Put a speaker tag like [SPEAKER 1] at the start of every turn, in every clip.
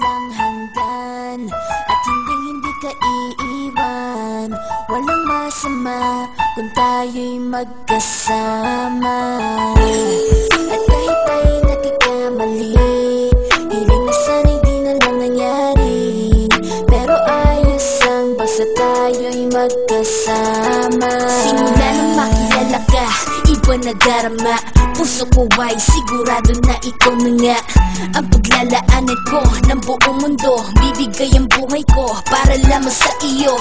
[SPEAKER 1] walang hanggan at hindi ka iiwan. Walang masama kung tayo'y magkasama. At kahit tayo'y nagkakamali, hiling na sana'y di na lang nangyari. Pero ayos lang basta tayo'y magkasama. Simula nang makilala ka, iba na darama. Puso ko ay sigurado na ikaw na nga ang paglalaanan ko ng buong mundo. Bibigay ang buhay ko para lamang sa iyo.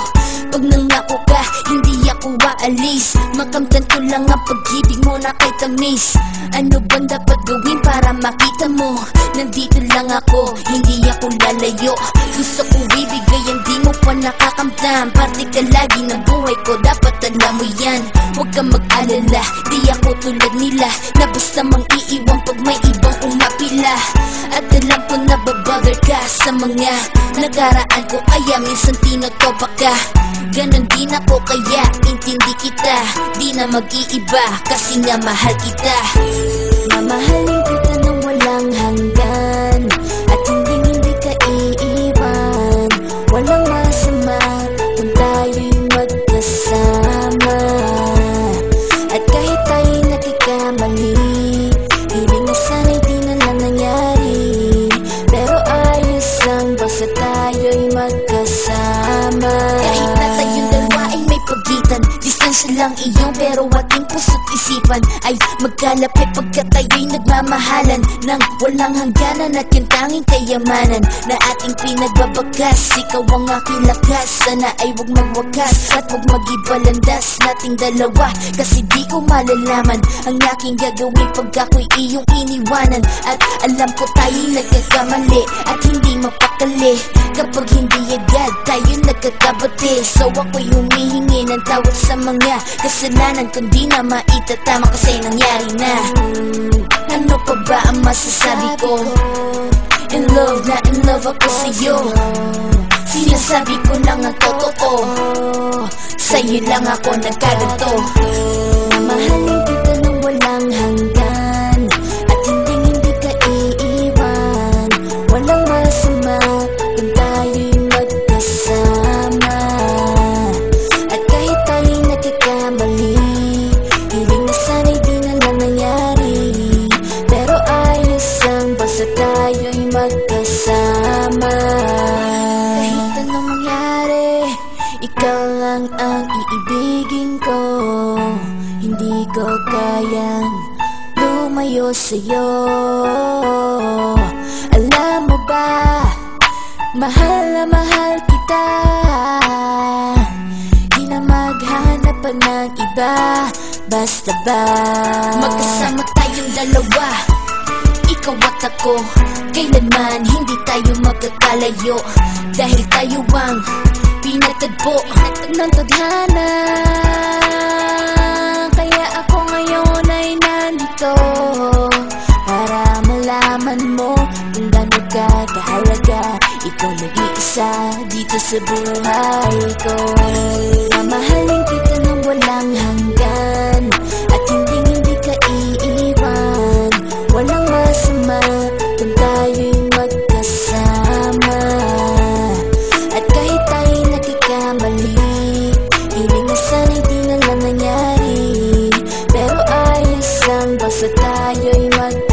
[SPEAKER 1] Pag nangako ka, hindi ako aalis. Makamtan ko lang ang pag-ibig mo na kay tamis. Ano bang dapat gawin para makita mo? Nandito lang ako, hindi ako lalayo. Gusto ko ibigay ang di mo pa nakakamtam. Parte ka lagi ng buhay ko, dapat alam mo yan. Huwag kang mag-alala, di ako tulad nila na basta mang iiwan pag may ibang umapila. At alam ko na babother ka sa mga nakaraan ko, kaya minsan tinotopa ka. Ganon din ako kaya intindi kita. Di na mag-iiba kasi nga mahal kita. Mamahalin kita ng walang hanggan at hindi ka iiwan. Walang masama kung tayo'y magkasama. At kahit tayo'y nagkakamali, hiling na sana'y di na lang nangyari. Pero ayos lang basta tayo'y magkasama. Kahit na tayong dalawa ay may pagitan, distansya lang iyon pero ating puso't isipan ay magkalapit pagkat tayo'y nagmamahalan ng walang hangganan. At yung tanging kayamanan na ating pinagbabakas, ikaw ang aking lakas. Sana ay huwag magwakas at huwag mag-ibalandas nating dalawa. Kasi di ko malalaman ang aking gagawin pag ako'y iyong iniwanan. At alam ko tayo'y nagkakamali at hindi mapakali kapag hindi agad tayo nagkakabati. So ako'y humihingi ng tawad sa mga kasalanan kung di na maitatama kasi nangyari na. Ano pa ba ang masasabi ko? In love na in love ako sa'yo. Sinasabi ko lang ang totoo, sa'yo lang ako nagkaganto. Mamahalin kita ng walang hanggan at hindi ka iiwan. Walang masama kung tayo'y magkasama. At kahit tayo'y nagkakamali, hiling na sana'y di na lang nangyari. Pero ayos lang basta tayo'y magkasama. Kahit anong mangyari, ikaw lang ang iibigin ko. Hindi ko kayang lumayo sa'yo. Alam mo ba, mahal na mahal kita. Di na maghanap pa ng iba, basta ba magkasama tayong dalawa, ikaw at ako. Kailanman hindi tayo magkakalayo dahil tayo ang pinatagpo ng tadhana. Kaya ako ngayon ay nandito para malaman mo kung gaano ka kahalaga. Ikaw nag-iisa dito sa buhay ko. Mamahalin kita ng walang hanggan at hindi ka iiwan. Walang masama kung tayo'y magkasama. At kahit tayo'y nagkakamali, hiling na sana'y di na lang nangyari. Pero ayos lang basta tayo'y magkasama.